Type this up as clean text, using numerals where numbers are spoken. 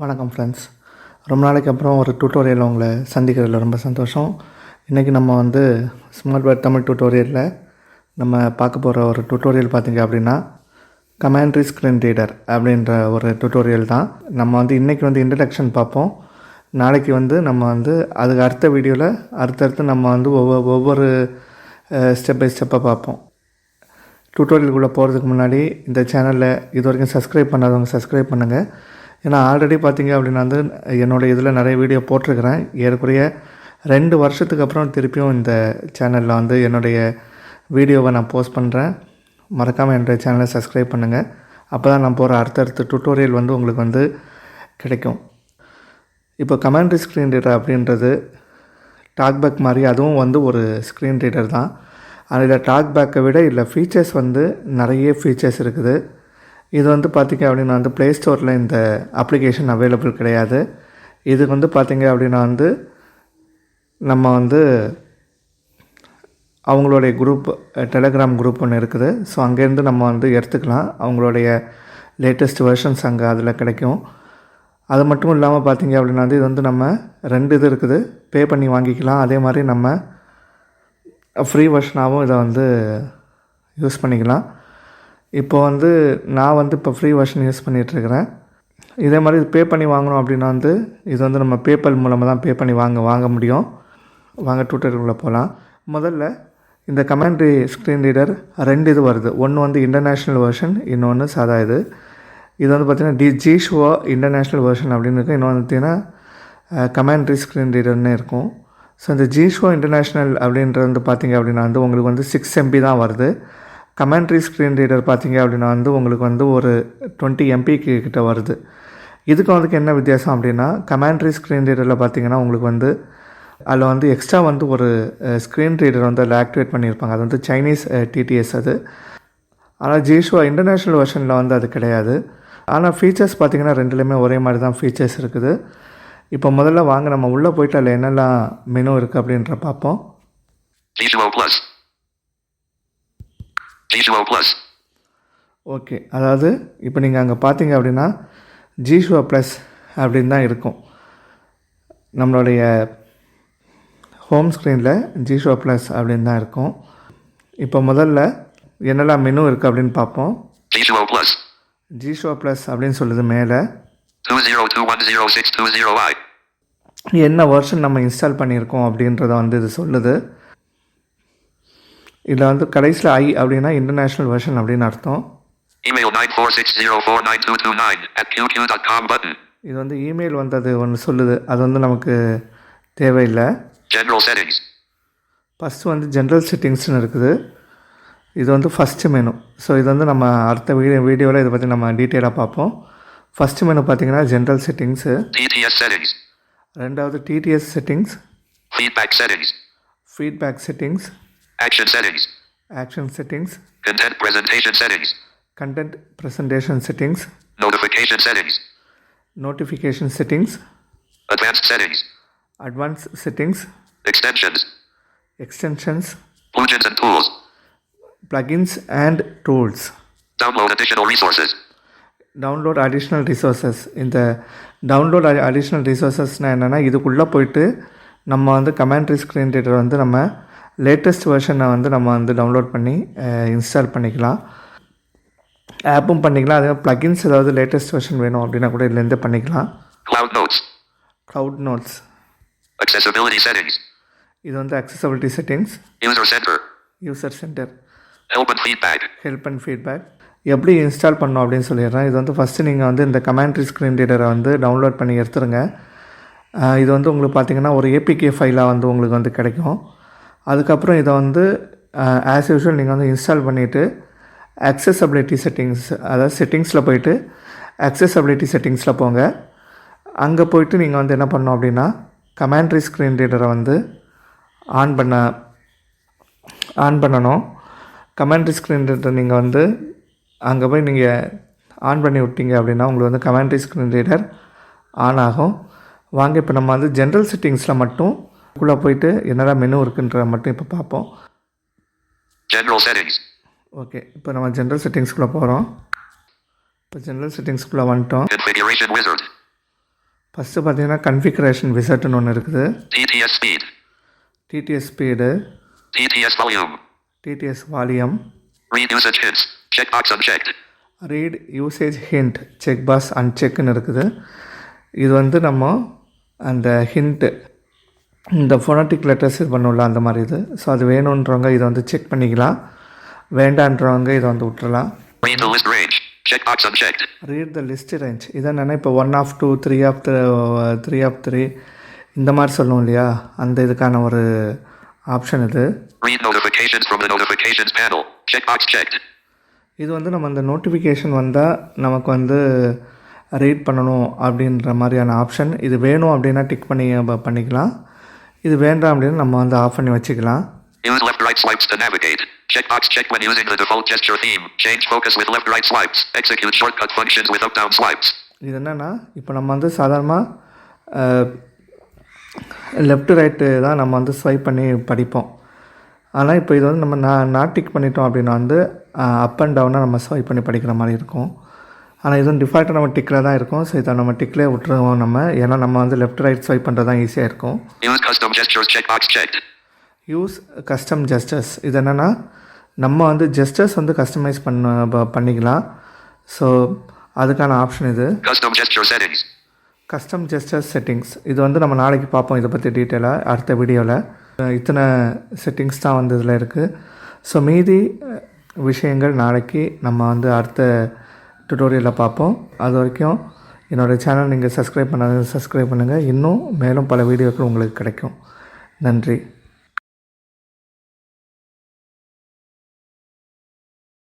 வணக்கம் ஃப்ரெண்ட்ஸ். ரொம்ப நாளைக்கு அப்புறம் ஒரு டியூட்டோரியல் உங்களை சந்திக்கிறதுல ரொம்ப சந்தோஷம். இன்றைக்கி நம்ம ஸ்மார்ட் வேர்ட் தமிழ் டியூட்டோரியலில் நம்ம பார்க்க போகிற ஒரு டியூட்டோரியல் பார்த்திங்க அப்படின்னா கமாண்ட்ரி ஸ்க்ரீன் ரீடர் அப்படின்ற ஒரு டியூட்டோரியல் தான். நம்ம இன்றைக்கி இன்ட்ரடக்ஷன் பார்ப்போம். நாளைக்கு நம்ம அதுக்கு அடுத்த வீடியோவில் அடுத்தடுத்து நம்ம ஒவ்வொரு ஸ்டெப் பை ஸ்டெப்பாக பார்ப்போம். டியூட்டோரியலுக்குள்ளே போகிறதுக்கு முன்னாடி இந்த சேனலில் இது வரைக்கும் சப்ஸ்கிரைப் பண்ணாதவங்க சப்ஸ்கிரைப் பண்ணுங்கள். ஏன்னா ஆல்ரெடி பார்த்திங்க அப்படின்னா என்னோடய இதில் நிறைய வீடியோ போட்டிருக்கிறேன். ஏறக்குறைய 2 வருஷத்துக்கு அப்புறம் திருப்பியும் இந்த சேனலில் என்னுடைய வீடியோவை நான் போஸ்ட் பண்ணுறேன். மறக்காமல் என்னுடைய சேனலை சப்ஸ்கிரைப் பண்ணுங்கள். அப்போ தான் நான் போகிற அடுத்தடுத்த டியூட்டோரியல் உங்களுக்கு கிடைக்கும். இப்போ கமாண்ட்ரி ஸ்க்ரீன் ரீடர் அப்படின்றது டாக்பேக் மாதிரி அதுவும் ஒரு ஸ்க்ரீன் ரீடர் தான். அதில் டாக்பேக்கை விட இல்லை ஃபீச்சர்ஸ் நிறைய ஃபீச்சர்ஸ் இருக்குது. இது பார்த்திங்க அப்படின்னா ப்ளே ஸ்டோரில் இந்த அப்ளிகேஷன் அவைலபிள் கிடையாது. இதுக்கு பார்த்திங்க அப்படின்னா நம்ம அவங்களுடைய குரூப் டெலகிராம் குரூப் ஒன்று இருக்குது. ஸோ அங்கேருந்து நம்ம எடுத்துக்கலாம். அவங்களுடைய லேட்டஸ்ட் வெர்ஷன்ஸ் அங்கே அதில் கிடைக்கும். அது மட்டும் இல்லாமல் பார்த்திங்க அப்படின்னா இது நம்ம 2 இது இருக்குது. பே பண்ணி வாங்கிக்கலாம். அதே மாதிரி நம்ம ஃப்ரீ வெர்ஷனாகவும் இதை யூஸ் பண்ணிக்கலாம். இப்போது நான் இப்போ ஃப்ரீ வெர்ஷன் யூஸ் பண்ணிகிட்ருக்கிறேன். இதே மாதிரி இது பே பண்ணி வாங்கணும் அப்படின்னா இது நம்ம பேபால் மூலமாக தான் பே பண்ணி வாங்க முடியும். வாங்க டியூட்டோரியலுக்குள்ளே போகலாம். முதல்ல இந்த கமாண்ட்ரி ஸ்க்ரீன் ரீடர் 2 இது வருது. ஒன்று இன்டர்நேஷ்னல் வெர்ஷன், இன்னொன்று சாதா இது. இது பார்த்திங்கன்னா ஜிஷுவா இன்டர்நேஷ்னல் வெர்ஷன் அப்படின்னு இருக்கும். இன்னொன்று பார்த்திங்கன்னா கமாண்ட்ரி ஸ்க்ரீன் ரீடர்னே இருக்கும். ஸோ இந்த ஜிஷுவா இன்டர்நேஷ்னல் அப்படின்றது பார்த்திங்க அப்படின்னா உங்களுக்கு 6 MB தான் வருது. கமாண்ட்ரி ஸ்க்ரீன் ரீடர் பார்த்திங்க அப்படின்னா உங்களுக்கு ஒரு 20 MB கிட்ட வருது. இதுக்கு என்ன வித்தியாசம் அப்படின்னா கமாண்ட்ரி ஸ்க்ரீன் ரீடரில் பார்த்திங்கன்னா உங்களுக்கு அதில் எக்ஸ்ட்ரா ஒரு ஸ்க்ரீன் ரீடர் அதில் ஆக்டிவேட் பண்ணியிருப்பாங்க. அது சைனீஸ் டிடிஎஸ் அது. ஆனால் ஜிஷுவா இன்டர்நேஷ்னல் வெர்ஷனில் அது கிடையாது. ஆனால் ஃபீச்சர்ஸ் பார்த்திங்கன்னா 2லேயுமே ஒரே மாதிரி தான் ஃபீச்சர்ஸ் இருக்குது. இப்போ முதல்ல வாங்க நம்ம உள்ளே போய்ட்டு அதில் என்னெல்லாம் மெனு இருக்குது அப்படின்ற பார்ப்போம். ஓகே, அதாவது இப்போ நீங்கள் அங்கே பார்த்தீங்க அப்படின்னா ஜிஷுவா ப்ளஸ் அப்படின்னு தான் இருக்கும். நம்மளுடைய ஹோம் ஸ்க்ரீனில் ஜிஷுவா ப்ளஸ் அப்படின்னு தான் இருக்கும். இப்போ முதல்ல என்னெல்லாம் மெனு இருக்குது அப்படின்னு பார்ப்போம். ஜிஷுவா ப்ளஸ் அப்படின்னு சொல்லுது மேலே. என்ன வெர்ஷன் நம்ம இன்ஸ்டால் பண்ணியிருக்கோம் அப்படின்றத இது சொல்லுது. இதில் கடைசியில் ஐ அப்படின்னா இன்டர்நேஷ்னல் வெர்ஷன் அப்படின்னு அர்த்தம். Email 946049229@qq.com button. இது இமெயில் வந்தது ஒன்று சொல்லுது. அது நமக்கு தேவையில்லை. General settings. ஃபஸ்ட்டு ஜென்ரல் செட்டிங்ஸ்னு இருக்குது. இது ஃபஸ்ட்டு மெனு. ஸோ இது நம்ம அடுத்த வீடியோவில் இதை பற்றி நம்ம டீட்டெயிலாக பார்ப்போம். ஃபஸ்ட்டு மெனு பார்த்தீங்கன்னா ஜென்ரல் செட்டிங்ஸு. TTS settings. ரெண்டாவது TTS settings. Feedback settings. Feedback settings. Action settings. Action settings. Content presentation settings. Content presentation settings. Notification settings. Notification settings. Advanced settings. Advanced settings. Extensions. Extensions. Plugins and tools. Plugins and tools. Download additional resources. Download additional resources. இந்த download additional resourcesனால் என்னென்னா இதுக்குள்ளே போயிட்டு நம்ம commentary screen reader நம்ம latest வெர்ஷனை நம்ம download பண்ணி install பண்ணிக்கலாம். ஆப்பும் பண்ணிக்கலாம். அதே ப்ளகின்ஸ் ஏதாவது லேட்டஸ்ட் வெர்ஷன் வேணும் அப்படின்னா கூட இதுலேருந்தே பண்ணிக்கலாம். Cloud notes. Accessibility settings. இது accessibility settings. User centre. Help and feedback. எப்படி இன்ஸ்டால் பண்ணணும் அப்படின்னு சொல்லிடுறேன். இது ஃபஸ்ட்டு நீங்கள் இந்த கமாண்ட்ரி ஸ்க்ரீன் ரீடரை டவுன்லோட் பண்ணி எடுத்துருங்க. இது உங்களுக்கு பார்த்திங்கன்னா ஒரு ஏபிகே ஃபைலாக உங்களுக்கு கிடைக்கும். அதுக்கப்புறம் இதை ஆஸ் யூஷுவல் நீங்கள் இன்ஸ்டால் பண்ணிவிட்டு அக்சசபிலிட்டி செட்டிங்ஸ், அதாவது செட்டிங்ஸில் போயிட்டு அக்சசபிலிட்டி செட்டிங்ஸில் போங்க. அங்கே போயிட்டு நீங்கள் என்ன பண்ணணும் அப்படின்னா கமாண்ட்ரி ஸ்க்ரீன் ரீடரை ஆன் பண்ணணும். கமாண்ட்ரி ஸ்க்ரீன் ரீடர் நீங்கள் அங்கே போய் நீங்கள் ஆன் பண்ணி விட்டீங்க அப்படின்னா உங்களுக்கு கமாண்ட்ரி ஸ்க்ரீன் ரீடர் ஆன் ஆகும். வாங்க இப்போ நம்ம ஜென்ரல் செட்டிங்ஸில் மட்டும் உள்ளே போயிட்டு என்னடா மெனு இருக்குன்ற மட்டும் இப்போ பார்ப்போம். General settings. ஓகே, இப்போ நம்ம ஜென்ரல் செட்டிங்ஸ்குள்ளே போகிறோம். இப்போ ஜென்ரல் செட்டிங்ஸ்குள்ளே வந்துட்டோம். Configuration wizard. ஃபஸ்ட்டு பார்த்தீங்கன்னா கன்ஃபிகரேஷன் விசட்னு ஒன்று இருக்குது. TTS speed. TTS speed, TTS volume. TTS volume, Read usage hints. Checkbox unchecked. Read usage hint, check box அன்செக்னு இருக்குது. இது வந்து நம்ம அந்த ஹிண்ட்டு இந்த ஃபோனட்டிக் லெட்டர்ஸ் இது பண்ணல அந்த மாதிரி இது. ஸோ அது வேணுன்றவங்க இதை வந்து செக் பண்ணிக்கலாம், வேண்டான்றவங்க இதை வந்து விட்டுறலாம். Read the list range. Checkbox unchecked. Read the list range, இதை என்னென்னா இப்போ 1 of 2, 3 of 3 இந்த மாதிரி சொல்லுவோம் இல்லையா, அந்த இதுக்கான ஒரு ஆப்ஷன் இது. Read notifications from the notifications panel. Checkbox checked. இது வந்து நம்ம அந்த நோட்டிஃபிகேஷன் வந்தால் நமக்கு வந்து ரீட் பண்ணணும் அப்படின்ற மாதிரியான ஆப்ஷன். இது வேணும் அப்படின்னா டிக் பண்ணி பண்ணிக்கலாம், இது வேண்டாம் அப்படின்னு நம்ம வந்து ஆஃப் பண்ணி வச்சுக்கலாம். Use left-right swipes to navigate. Checkbox checked when using the default gesture theme. Change focus with left-right swipes. Execute shortcut functions with up-down swipes. இது என்னென்னா இப்போ நம்ம வந்து சாதாரணமாக லெஃப்ட் ரைட்டு தான் நம்ம வந்து ஸ்வைப் பண்ணி படிப்போம். ஆனால் இப்போ இது வந்து நம்ம நான் டிக் பண்ணிட்டோம் அப்படின்னா வந்து அப் அண்ட் டவுனாக நம்ம ஸ்வைப் பண்ணி படிக்கிற மாதிரி இருக்கும். ஆனால் இதுவும் டிஃபால்ட்டாக நம்ம டிக்கில் தான் இருக்கும். ஸோ இதை நம்ம டிக்லேயே விட்டுருவோம் நம்ம, ஏன்னா நம்ம வந்து லெஃப்ட் ரைட் ஸ்வைப் பண்ணுறது தான் ஈஸியாக இருக்கும். Use custom gestures. Checkbox checked. Use custom gestures, இது என்னென்னா நம்ம வந்து ஜெஸ்டர்ஸ் வந்து கஸ்டமைஸ் பண்ணிக்கலாம். ஸோ அதுக்கான ஆப்ஷன் இது. Custom gesture settings. Custom gestures settings, இது வந்து நம்ம நாளைக்கு பார்ப்போம் இதை பற்றி டீட்டெயிலாக அடுத்த வீடியோவில். இத்தனை செட்டிங்ஸ் தான் வந்து இதில் இருக்குது. ஸோ மீதி விஷயங்கள் நாளைக்கு நம்ம வந்து அடுத்த டுட்டோரியலில் பார்ப்போம். அது வரைக்கும் என்னோடய சேனல் நீங்கள் சப்ஸ்கிரைப் பண்ணாத சப்ஸ்கிரைப் பண்ணுங்கள். இன்னும் மேலும் பல வீடியோக்கள் உங்களுக்கு கிடைக்கும். நன்றி.